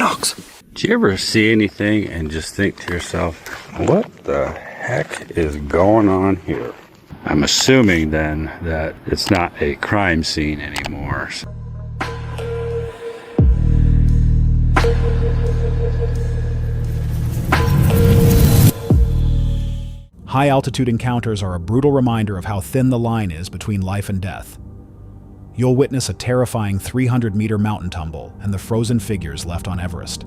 Knox. Do you ever see anything and just think to yourself, what the heck is going on here? I'm assuming then that it's not a crime scene anymore. High-altitude encounters are a brutal reminder of how thin the line is between life and death. You'll witness a terrifying 300-meter mountain tumble and the frozen figures left on Everest.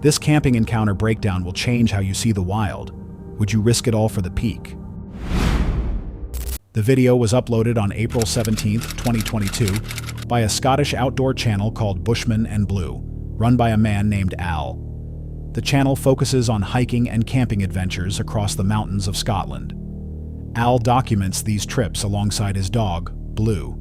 This camping encounter breakdown will change how you see the wild. Would you risk it all for the peak? The video was uploaded on April 17, 2022, by a Scottish outdoor channel called Bushman and Blue, run by a man named Al. The channel focuses on hiking and camping adventures across the mountains of Scotland. Al documents these trips alongside his dog, Blue.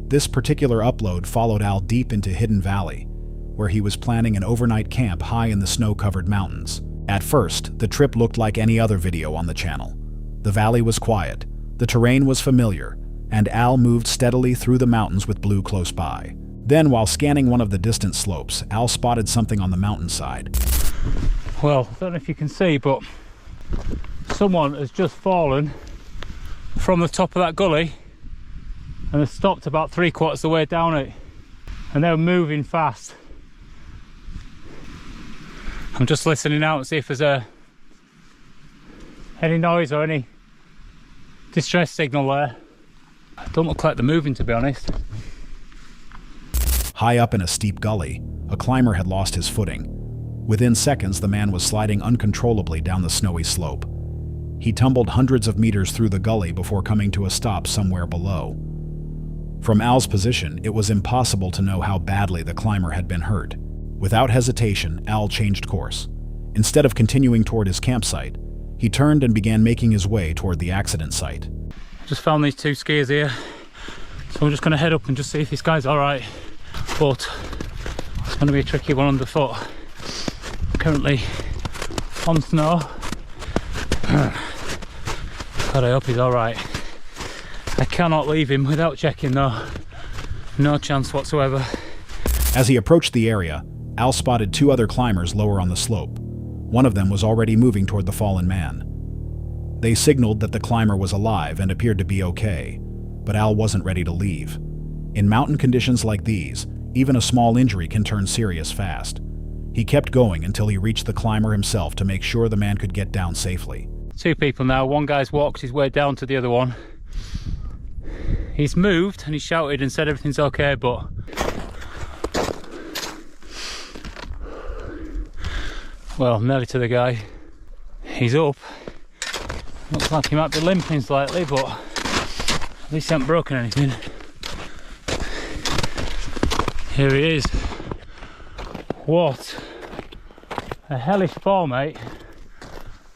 This particular upload followed Al deep into Hidden Valley, where he was planning an overnight camp high in the snow-covered mountains. At first, the trip looked like any other video on the channel. The valley was quiet, the terrain was familiar, and Al moved steadily through the mountains with Blue close by. Then, while scanning one of the distant slopes, Al spotted something on the mountainside. Well, I don't know if you can see, but someone has just fallen from the top of that gully and has stopped about 3/4 of the way down it, and they're moving fast. I'm just listening out to see if there's any noise or any distress signal there. Don't look like they're moving, to be honest. High up in a steep gully, a climber had lost his footing. Within seconds, the man was sliding uncontrollably down the snowy slope. He tumbled hundreds of meters through the gully before coming to a stop somewhere below. From Al's position, it was impossible to know how badly the climber had been hurt. Without hesitation, Al changed course. Instead of continuing toward his campsite, he turned and began making his way toward the accident site. Just found these two skiers here, so I'm just going to head up and just see if this guy's alright. But it's going to be a tricky one underfoot. Currently on snow. God, I hope he's alright. I cannot leave him without checking though. No chance whatsoever. As he approached the area, Al spotted two other climbers lower on the slope. One of them was already moving toward the fallen man. They signaled that the climber was alive and appeared to be okay, but Al wasn't ready to leave. In mountain conditions like these, even a small injury can turn serious fast. He kept going until he reached the climber himself to make sure the man could get down safely. Two people now. One guy's walked his way down to the other one. He's moved and he shouted and said everything's okay, but well, I'm nearly to the guy. He's up. Looks like he might be limping slightly, but at least he hasn't broken anything. Here he is. What a hellish fall, mate.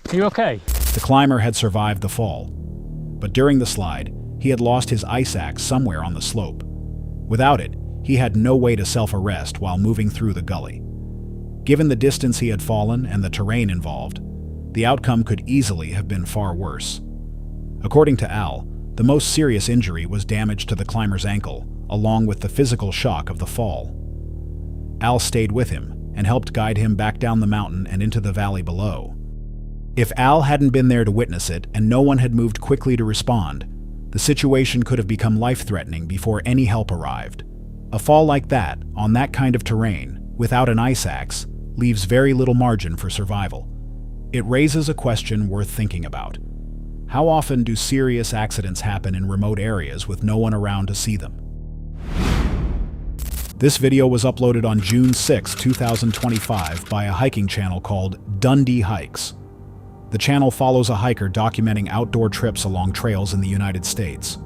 Are you okay? The climber had survived the fall, but during the slide, he had lost his ice axe somewhere on the slope. Without it, he had no way to self-arrest while moving through the gully. Given the distance he had fallen and the terrain involved, the outcome could easily have been far worse. According to Al, the most serious injury was damage to the climber's ankle, along with the physical shock of the fall. Al stayed with him and helped guide him back down the mountain and into the valley below. If Al hadn't been there to witness it and no one had moved quickly to respond, the situation could have become life-threatening before any help arrived. A fall like that, on that kind of terrain, without an ice axe, leaves very little margin for survival. It raises a question worth thinking about. How often do serious accidents happen in remote areas with no one around to see them? This video was uploaded on June 6, 2025 by a hiking channel called Dundee Hikes. The channel follows a hiker documenting outdoor trips along trails in the United States.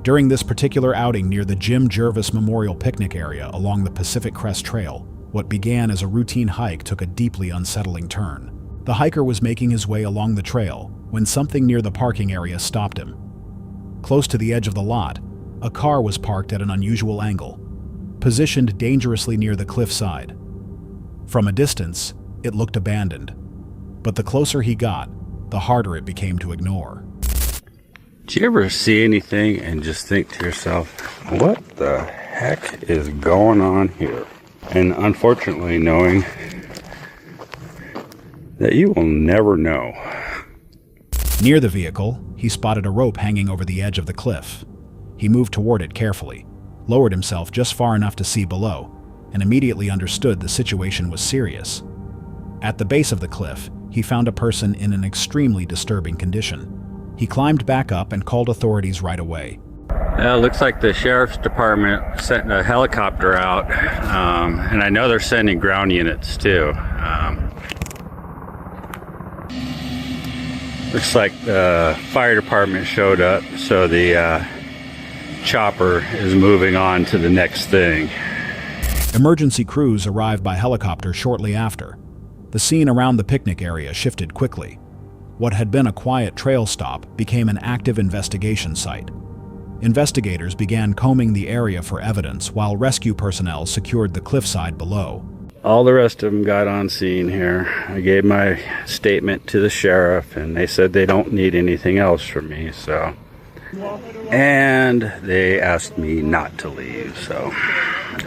During this particular outing near the Jim Jervis Memorial Picnic area along the Pacific Crest Trail, what began as a routine hike took a deeply unsettling turn. The hiker was making his way along the trail when something near the parking area stopped him. Close to the edge of the lot, a car was parked at an unusual angle, positioned dangerously near the cliffside. From a distance, it looked abandoned, but the closer he got, the harder it became to ignore. Do you ever see anything and just think to yourself, what the heck is going on here? And unfortunately, knowing that you will never know. Near the vehicle, he spotted a rope hanging over the edge of the cliff. He moved toward it carefully, lowered himself just far enough to see below, and immediately understood the situation was serious. At the base of the cliff, he found a person in an extremely disturbing condition. He climbed back up and called authorities right away. It looks like the sheriff's department sent a helicopter out, and I know they're sending ground units too. Looks like the fire department showed up, so the chopper is moving on to the next thing. Emergency crews arrived by helicopter shortly after. The scene around the picnic area shifted quickly. What had been a quiet trail stop became an active investigation site. Investigators began combing the area for evidence while rescue personnel secured the cliffside below. All the rest of them got on scene here. I gave my statement to the sheriff, and they said they don't need anything else from me, so. And they asked me not to leave, so,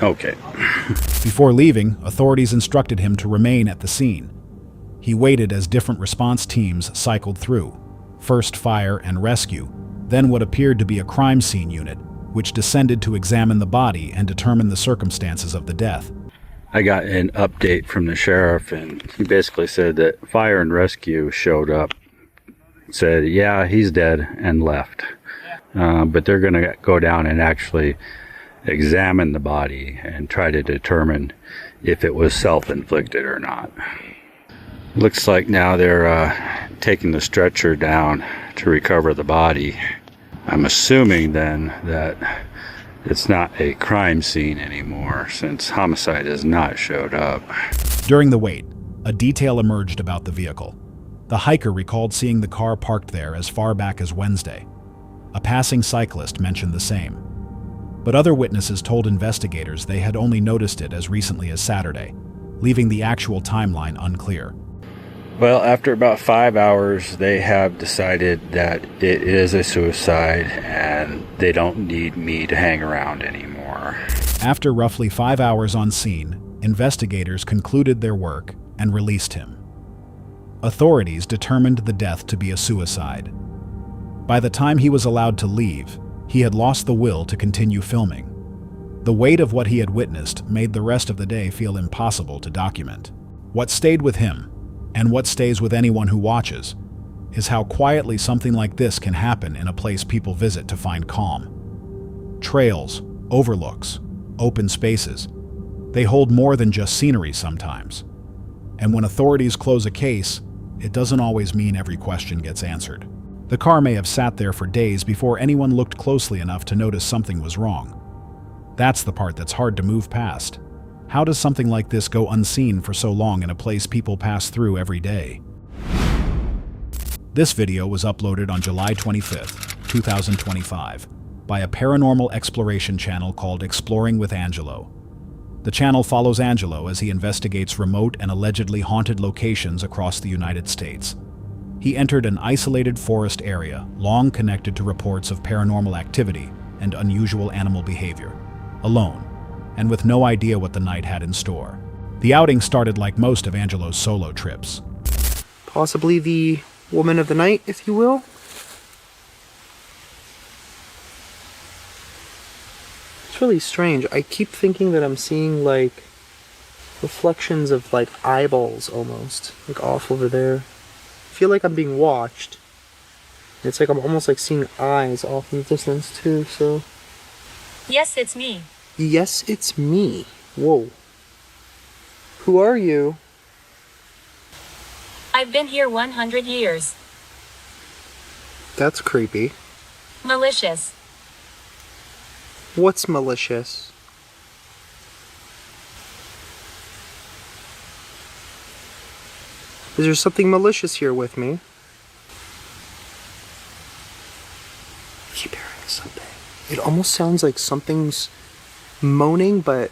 okay. Before leaving, authorities instructed him to remain at the scene. He waited as different response teams cycled through, first fire and rescue, then what appeared to be a crime scene unit, which descended to examine the body and determine the circumstances of the death. I got an update from the sheriff, and he basically said that fire and rescue showed up, said, yeah, he's dead, and left. But they're going to go down and actually examine the body and try to determine if it was self-inflicted or not. Looks like now they're taking the stretcher down to recover the body. I'm assuming then that it's not a crime scene anymore, since homicide has not showed up. During the wait, a detail emerged about the vehicle. The hiker recalled seeing the car parked there as far back as Wednesday. A passing cyclist mentioned the same. But other witnesses told investigators they had only noticed it as recently as Saturday, leaving the actual timeline unclear. Well, after about 5 hours, they have decided that it is a suicide and they don't need me to hang around anymore. After roughly 5 hours on scene, investigators concluded their work and released him. Authorities determined the death to be a suicide. By the time he was allowed to leave, he had lost the will to continue filming. The weight of what he had witnessed made the rest of the day feel impossible to document. What stayed with him, and what stays with anyone who watches, is how quietly something like this can happen in a place people visit to find calm. Trails, overlooks, open spaces, they hold more than just scenery sometimes. And when authorities close a case, it doesn't always mean every question gets answered. The car may have sat there for days before anyone looked closely enough to notice something was wrong. That's the part that's hard to move past. How does something like this go unseen for so long in a place people pass through every day? This video was uploaded on July 25th, 2025, by a paranormal exploration channel called Exploring with Angelo. The channel follows Angelo as he investigates remote and allegedly haunted locations across the United States. He entered an isolated forest area, long connected to reports of paranormal activity and unusual animal behavior, alone, and with no idea what the night had in store. The outing started like most of Angelo's solo trips. Possibly the woman of the night, if you will. It's really strange. I keep thinking that I'm seeing like reflections of like eyeballs almost, like off over there. I feel like I'm being watched. It's like I'm almost like seeing eyes off in the distance too, so. Yes, it's me. Yes, it's me. Whoa. Who are you? I've been here 100 years. That's creepy. Malicious. What's malicious? Is there something malicious here with me? I keep hearing something. It almost sounds like something's moaning, but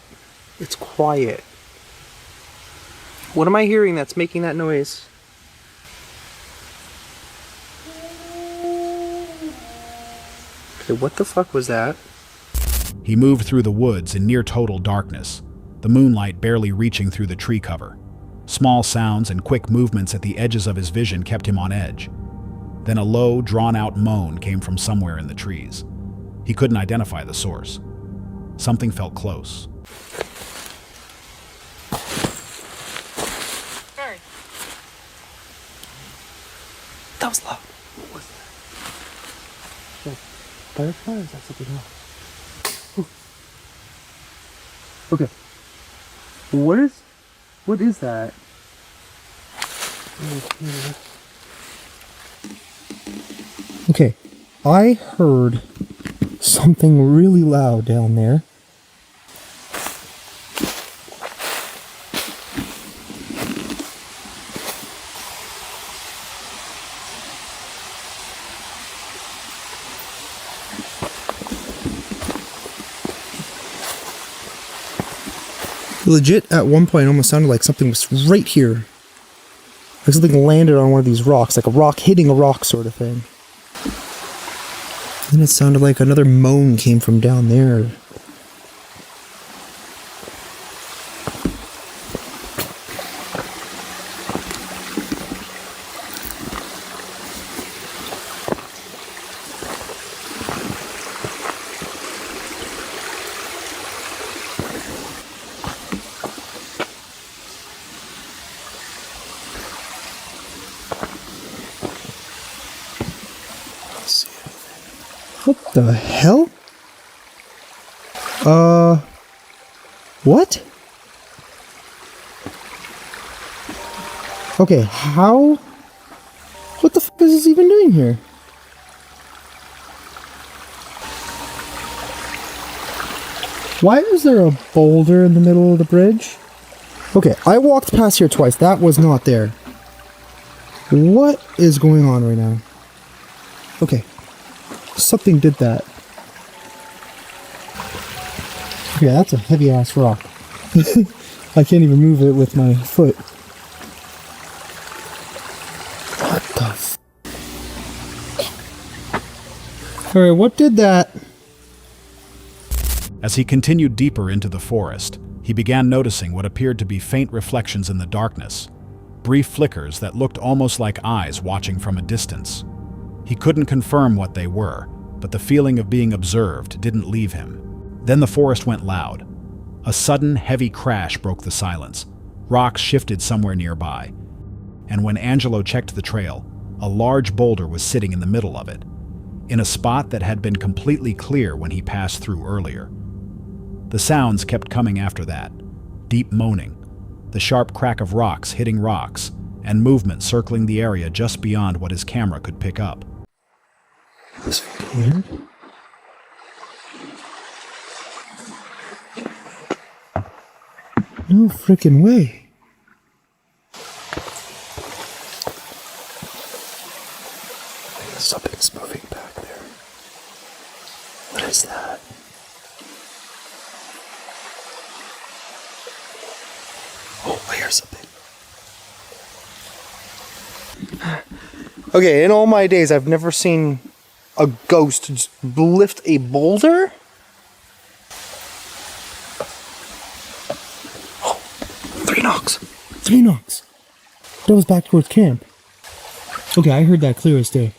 it's quiet. What am I hearing that's making that noise? Okay, what the fuck was that? He moved through the woods in near total darkness. The the moonlight barely reaching through the tree cover. Small sounds and quick movements at the edges of his vision kept him on edge. Then a low, drawn-out moan came from somewhere in the trees. He couldn't identify the source. Something felt close. Bird. That was loud. What was that? Firefly or is that something else? Okay. What is that? Okay. I heard something really loud down there. Legit, at one point, it almost sounded like something was right here. Like something landed on one of these rocks, like a rock hitting a rock sort of thing. Then it sounded like another moan came from down there. What the hell? What? Okay, how? What the fuck is this even doing here? Why is there a boulder in the middle of the bridge? Okay, I walked past here twice. That was not there. What is going on right now? Okay. Something did that. Yeah, that's a heavy ass rock. I can't even move it with my foot. What the f... Alright, what did that? As he continued deeper into the forest, he began noticing what appeared to be faint reflections in the darkness, brief flickers that looked almost like eyes watching from a distance. He couldn't confirm what they were, but the feeling of being observed didn't leave him. Then the forest went loud. A sudden, heavy crash broke the silence. Rocks shifted somewhere nearby. And when Angelo checked the trail, a large boulder was sitting in the middle of it, in a spot that had been completely clear when he passed through earlier. The sounds kept coming after that. Deep moaning, the sharp crack of rocks hitting rocks, and movement circling the area just beyond what his camera could pick up. This is weird. No freaking way. Something's moving back there. What is that? Oh, I hear something. Okay, in all my days, I've never seen a ghost just lift a boulder? Oh, 3 knocks. 3 knocks. That was back towards camp. Okay, I heard that clear as day.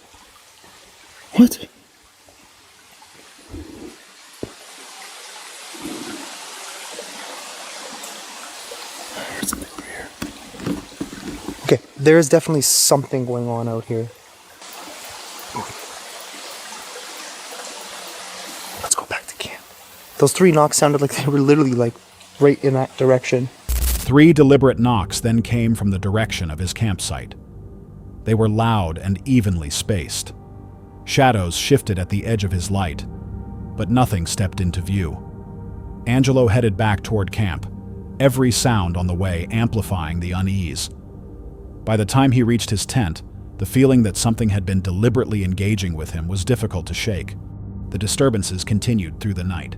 What? I heard something over here. Okay, there's definitely something going on out here. Let's go back to camp. Those 3 knocks sounded like they were literally like right in that direction. 3 deliberate knocks then came from the direction of his campsite. They were loud and evenly spaced. Shadows shifted at the edge of his light, but nothing stepped into view. Angelo headed back toward camp, every sound on the way amplifying the unease. By the time he reached his tent, the feeling that something had been deliberately engaging with him was difficult to shake. The disturbances continued through the night.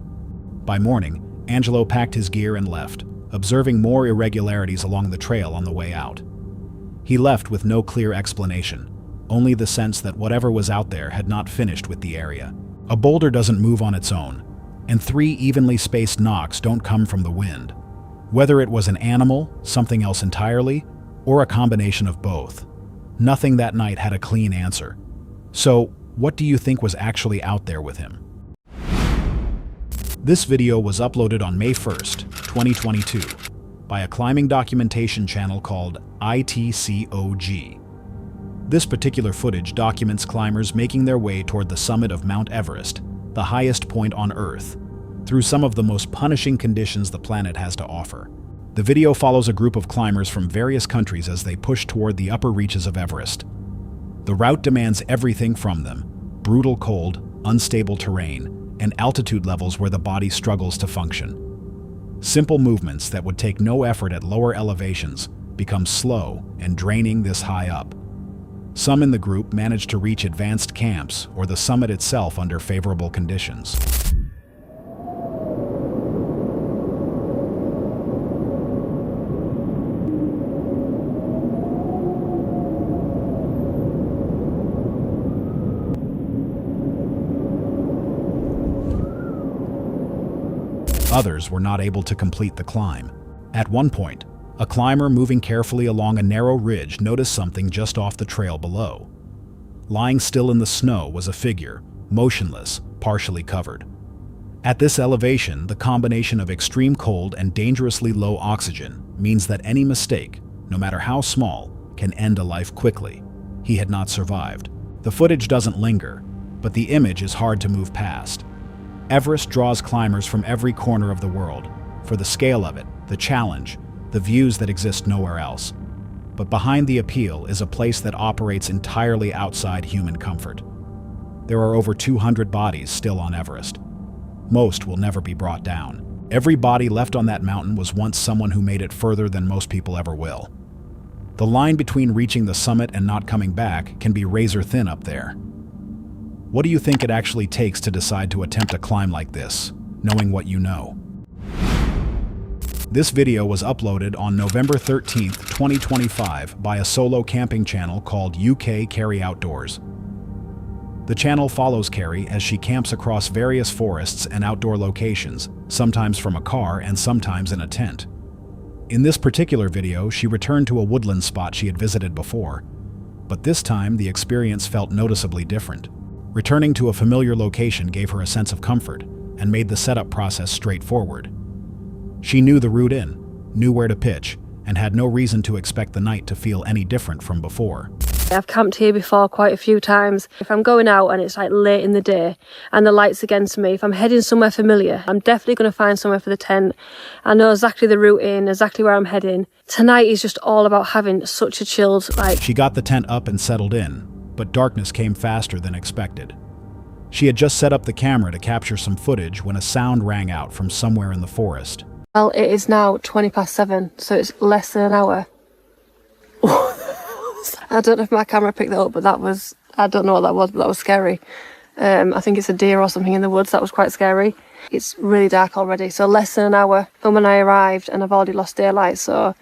By morning, Angelo packed his gear and left, observing more irregularities along the trail on the way out. He left with no clear explanation, only the sense that whatever was out there had not finished with the area. A boulder doesn't move on its own, and 3 evenly spaced knocks don't come from the wind. Whether it was an animal, something else entirely, or a combination of both, nothing that night had a clean answer. So, what do you think was actually out there with him? This video was uploaded on May 1st, 2022, by a climbing documentation channel called ITCOG. This particular footage documents climbers making their way toward the summit of Mount Everest, the highest point on Earth, through some of the most punishing conditions the planet has to offer. The video follows a group of climbers from various countries as they push toward the upper reaches of Everest. The route demands everything from them: brutal cold, unstable terrain, and altitude levels where the body struggles to function. Simple movements that would take no effort at lower elevations become slow and draining this high up. Some in the group manage to reach advanced camps or the summit itself under favorable conditions. Others were not able to complete the climb. At one point, a climber moving carefully along a narrow ridge noticed something just off the trail below. Lying still in the snow was a figure, motionless, partially covered. At this elevation, the combination of extreme cold and dangerously low oxygen means that any mistake, no matter how small, can end a life quickly. He had not survived. The footage doesn't linger, but the image is hard to move past. Everest draws climbers from every corner of the world, for the scale of it, the challenge, the views that exist nowhere else. But behind the appeal is a place that operates entirely outside human comfort. There are over 200 bodies still on Everest. Most will never be brought down. Every body left on that mountain was once someone who made it further than most people ever will. The line between reaching the summit and not coming back can be razor thin up there. What do you think it actually takes to decide to attempt a climb like this, knowing what you know? This video was uploaded on November 13th, 2025 by a solo camping channel called UK Carrie Outdoors. The channel follows Carrie as she camps across various forests and outdoor locations, sometimes from a car and sometimes in a tent. In this particular video, she returned to a woodland spot she had visited before, but this time the experience felt noticeably different. Returning to a familiar location gave her a sense of comfort and made the setup process straightforward. She knew the route in, knew where to pitch, and had no reason to expect the night to feel any different from before. I've camped here before quite a few times. If I'm going out and it's like late in the day and the light's against me, if I'm heading somewhere familiar, I'm definitely going to find somewhere for the tent. I know exactly the route in, exactly where I'm heading. Tonight is just all about having such a chilled, She got the tent up and settled in, but darkness came faster than expected. She had just set up the camera to capture some footage when a sound rang out from somewhere in the forest. Well, it is now 7:20, so it's less than an hour. I don't know if my camera picked that up, but I don't know what that was, but that was scary. I think it's a deer or something in the woods. That was quite scary. It's really dark already, so less than an hour from when I arrived, and I've already lost daylight, so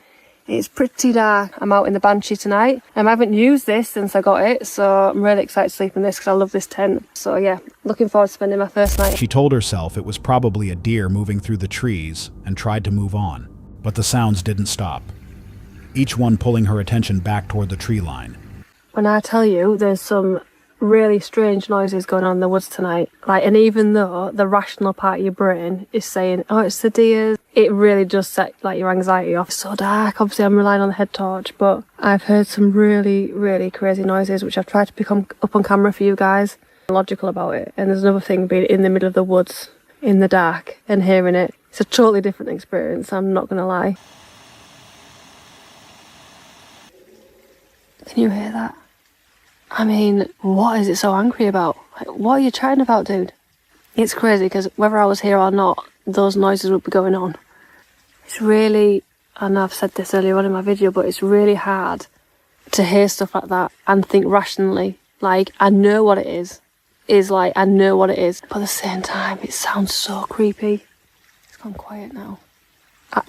it's pretty dark. I'm out in the Banshee tonight. I haven't used this since I got it, so I'm really excited to sleep in this because I love this tent. So yeah, looking forward to spending my first night. She told herself it was probably a deer moving through the trees and tried to move on, but the sounds didn't stop, each one pulling her attention back toward the tree line. When I tell you there's some really strange noises going on in the woods tonight, and even though the rational part of your brain is saying, oh, it's the deer, it really does set your anxiety off. It's so dark. Obviously I'm relying on the head torch, but I've heard some really, really crazy noises which I've tried to pick up on camera for you guys. I'm logical about it. And there's another thing, being in the middle of the woods in the dark and hearing it. It's a totally different experience, I'm not gonna lie. Can you hear that? I mean, what is it so angry about? What are you chatting about, dude? It's crazy because whether I was here or not, those noises would be going on. It's really, I know I've said this earlier on in my video, but it's really hard to hear stuff like that and think rationally. I know what it is. I know what it is. But at the same time, it sounds so creepy. It's gone quiet now.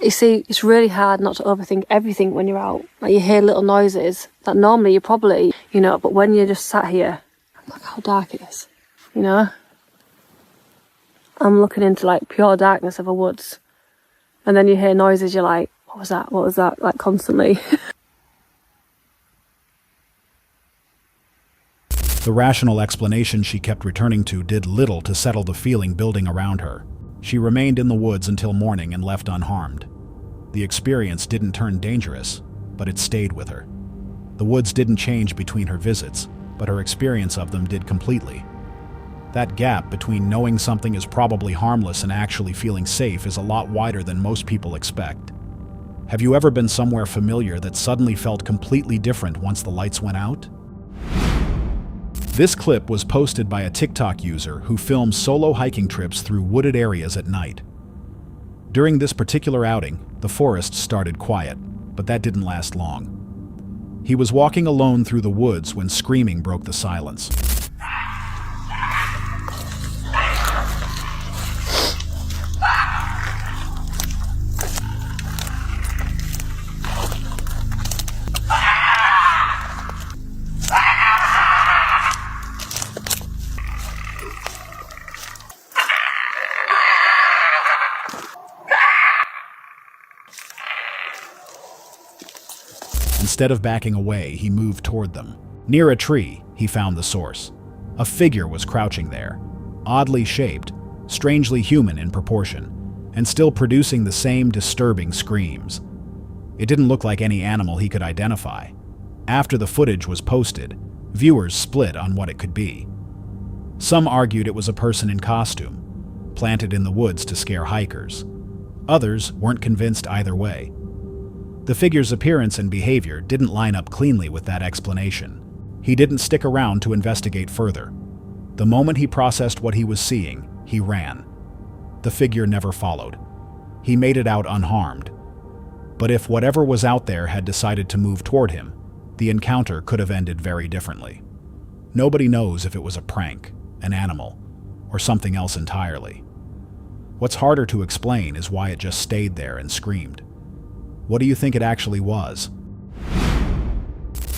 You see, it's really hard not to overthink everything when you're out. You hear little noises that normally you probably, but when you're just sat here, look how dark it is, I'm looking into pure darkness of a woods. and then you hear noises, you're like, what was that? What was that? Like constantly. The rational explanation she kept returning to did little to settle the feeling building around her. She remained in the woods until morning and left unharmed. The experience didn't turn dangerous, but it stayed with her. The woods didn't change between her visits, but her experience of them did completely. That gap between knowing something is probably harmless and actually feeling safe is a lot wider than most people expect. Have you ever been somewhere familiar that suddenly felt completely different once the lights went out? This clip was posted by a TikTok user who films solo hiking trips through wooded areas at night. During this particular outing, the forest started quiet, but that didn't last long. He was walking alone through the woods when screaming broke the silence. Instead of backing away, he moved toward them. Near a tree, he found the source. A figure was crouching there, oddly shaped, strangely human in proportion, and still producing the same disturbing screams. It didn't look like any animal he could identify. After the footage was posted, viewers split on what it could be. Some argued it was a person in costume, planted in the woods to scare hikers. Others weren't convinced either way. The figure's appearance and behavior didn't line up cleanly with that explanation. He didn't stick around to investigate further. The moment he processed what he was seeing, he ran. The figure never followed. He made it out unharmed. But if whatever was out there had decided to move toward him, the encounter could have ended very differently. Nobody knows if it was a prank, an animal, or something else entirely. What's harder to explain is why it just stayed there and screamed. What do you think it actually was?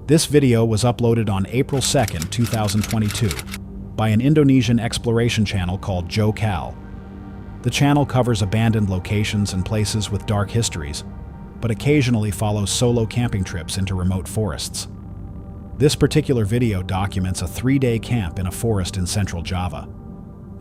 This video was uploaded on April 2nd, 2022, by an Indonesian exploration channel called Joe Cal. The channel covers abandoned locations and places with dark histories, but occasionally follows solo camping trips into remote forests. This particular video documents a 3-day camp in a forest in central Java,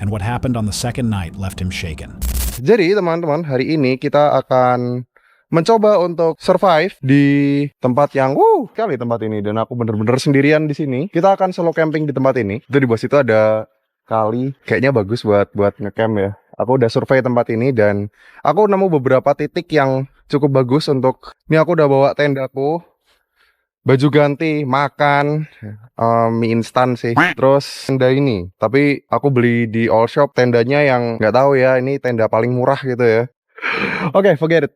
and what happened on the second night left him shaken. Jadi teman-teman, hari ini kita akan mencoba untuk survive di tempat yang sekali tempat ini, dan aku bener-bener sendirian di sini. Kita akan solo camping di tempat ini. Itu di bawah situ ada kali, kayaknya bagus buat ngecamp ya. Aku udah survei tempat ini dan aku nemu beberapa titik yang cukup bagus untuk. Ini aku udah bawa tendaku, baju ganti, makan, mie instan sih. Terus tenda ini, tapi aku beli di all shop tendanya yang nggak tahu ya, ini tenda paling murah gitu ya. Oke, forget it.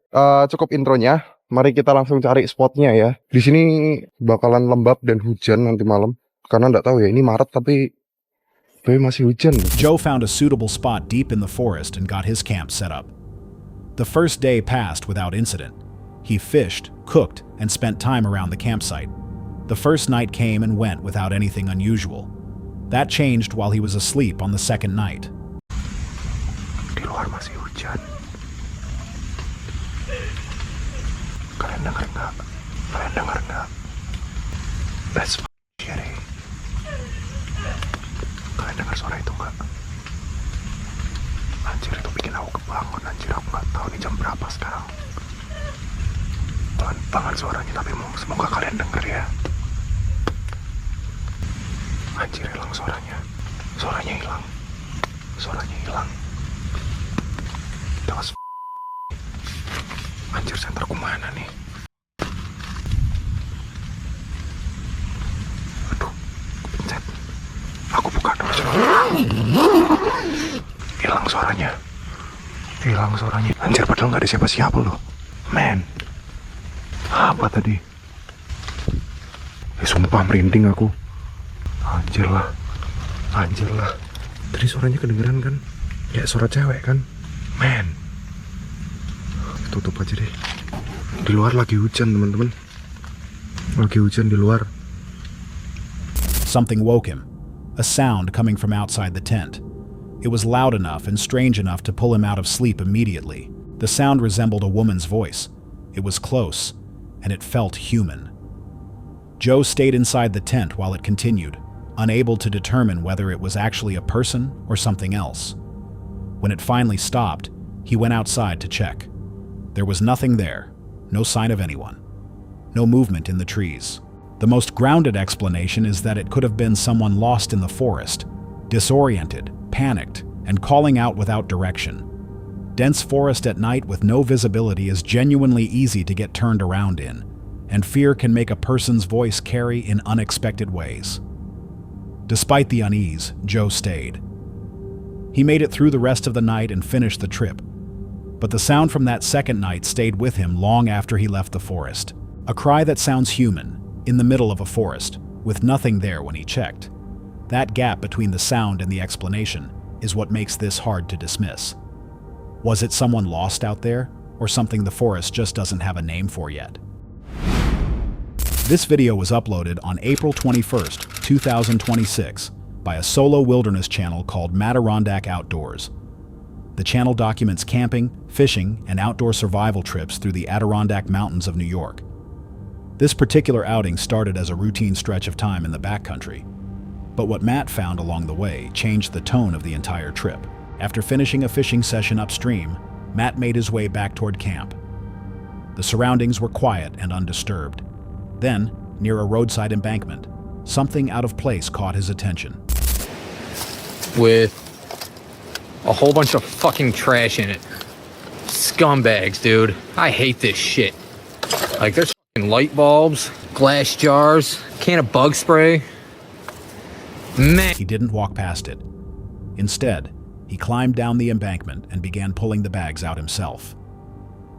Cukup intronya. Mari kita langsung cari spotnya ya. Di sini bakalan lembab dan hujan nanti malam. Karena nggak tahu ya, ini Maret tapi masih hujan. Joe found a suitable spot deep in the forest and got his camp set up. The first day passed without incident. He fished, cooked, and spent time around the campsite. The first night came and went without anything unusual. That changed while he was asleep on the second night. Di luar masih hujan. Kalian dengar nggak? Kalian dengar nggak? That's scary. Kalian dengar suara itu nggak? Anjir, itu bikin aku kebangun. Anjir, aku nggak tahu nih jam berapa sekarang. Pelan banget suaranya, tapi semoga kalian dengar ya. Anjir, hilang suaranya. Suaranya hilang. Suaranya hilang. That was anjir, senterku mana nih? Aduh, pencet. Aku buka dulu. Hilang suaranya. Hilang suaranya. Anjir, padahal nggak ada siapa-siapa loh. Man. Apa tadi? Sumpah merinding aku. Anjir lah. Anjir lah. Tadi suaranya kedengeran kan? Kayak suara cewek kan? Man. Tutup aja deh. Di luar lagi hujan, teman-teman. Lagi hujan di luar. Something woke him. A sound coming from outside the tent. It was loud enough and strange enough to pull him out of sleep immediately. The sound resembled a woman's voice. It was close, and it felt human. Joe stayed inside the tent while it continued, unable to determine whether it was actually a person or something else. When it finally stopped, he went outside to check. There was nothing there, no sign of anyone. No movement in the trees. The most grounded explanation is that it could have been someone lost in the forest, disoriented, panicked, and calling out without direction. Dense forest at night with no visibility is genuinely easy to get turned around in, and fear can make a person's voice carry in unexpected ways. Despite the unease, Joe stayed. He made it through the rest of the night and finished the trip, but the sound from that second night stayed with him long after he left the forest. A cry that sounds human, in the middle of a forest, with nothing there when he checked. That gap between the sound and the explanation is what makes this hard to dismiss. Was it someone lost out there, or something the forest just doesn't have a name for yet? This video was uploaded on April 21st, 2026, by a solo wilderness channel called Adirondack Outdoors. The channel documents camping, fishing, and outdoor survival trips through the Adirondack Mountains of New York. This particular outing started as a routine stretch of time in the backcountry, but what Matt found along the way changed the tone of the entire trip. After finishing a fishing session upstream, Matt made his way back toward camp. The surroundings were quiet and undisturbed. Then, near a roadside embankment, something out of place caught his attention. With a whole bunch of fucking trash in it. Scumbags, dude. I hate this shit. Like, there's fucking light bulbs, glass jars, can of bug spray. Man. He didn't walk past it. Instead, he climbed down the embankment and began pulling the bags out himself.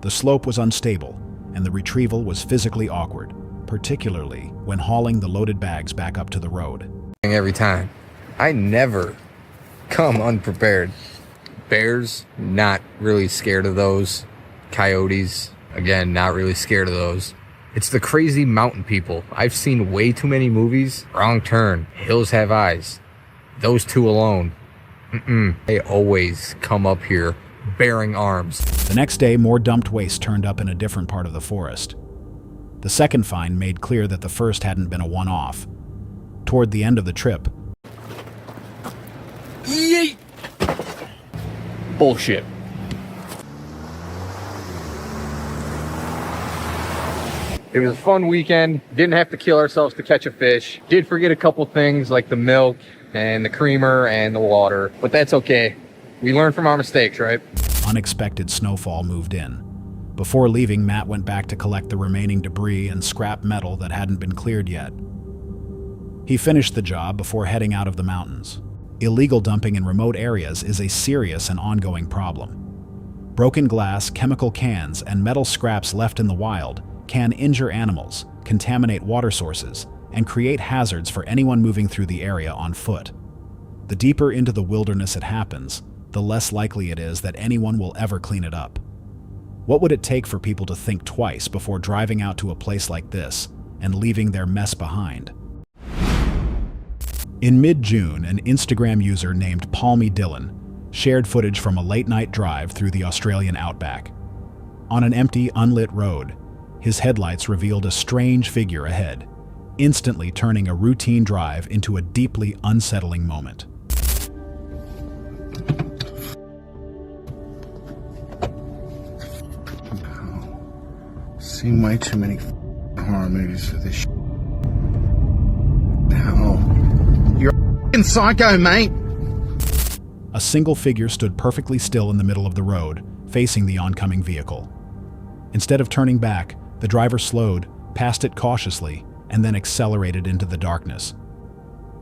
The slope was unstable, and the retrieval was physically awkward, particularly when hauling the loaded bags back up to the road. Every time. I never come unprepared. Bears, not really scared of those. Coyotes, again, not really scared of those. It's the crazy mountain people. I've seen way too many movies. Wrong Turn, Hills Have Eyes. Those two alone. They always come up here bearing arms. The next day, more dumped waste turned up in a different part of the forest. The second find made clear that the first hadn't been a one-off. Toward the end of the trip, Yeet! Bullshit. It was a fun weekend. Didn't have to kill ourselves to catch a fish. Did forget a couple things like the milk and the creamer and the water, but that's okay. We learn from our mistakes, right? unexpected snowfall moved in. Before leaving, Matt went back to collect the remaining debris and scrap metal that hadn't been cleared yet. He finished the job before heading out of the mountains. Illegal dumping in remote areas is a serious and ongoing problem. Broken glass, chemical cans, and metal scraps left in the wild can injure animals, contaminate water sources, and create hazards for anyone moving through the area on foot. The deeper into the wilderness it happens, the less likely it is that anyone will ever clean it up. What would it take for people to think twice before driving out to a place like this and leaving their mess behind? In mid-June, an Instagram user named Palmy Dillon shared footage from a late-night drive through the Australian outback. On an empty, unlit road, his headlights revealed a strange figure ahead, instantly turning a routine drive into a deeply unsettling moment. Seen way too many horror movies for this. No, you're a f***ing psycho, mate. A single figure stood perfectly still in the middle of the road, facing the oncoming vehicle. Instead of turning back, the driver slowed, passed it cautiously, and then accelerated into the darkness.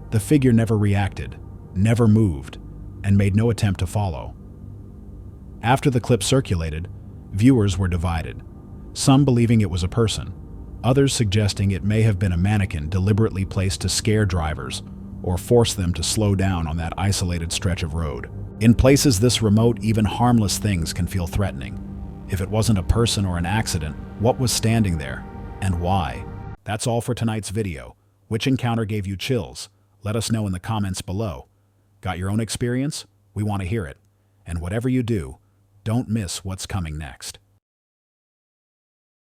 The figure never reacted, never moved, and made no attempt to follow. After the clip circulated, viewers were divided, some believing it was a person, others suggesting it may have been a mannequin deliberately placed to scare drivers or force them to slow down on that isolated stretch of road. In places this remote, even harmless things can feel threatening. If it wasn't a person or an accident, what was standing there, and why? That's all for tonight's video. Which encounter gave you chills? Let us know in the comments below. Got your own experience? We want to hear it. And whatever you do, Don't miss what's coming next.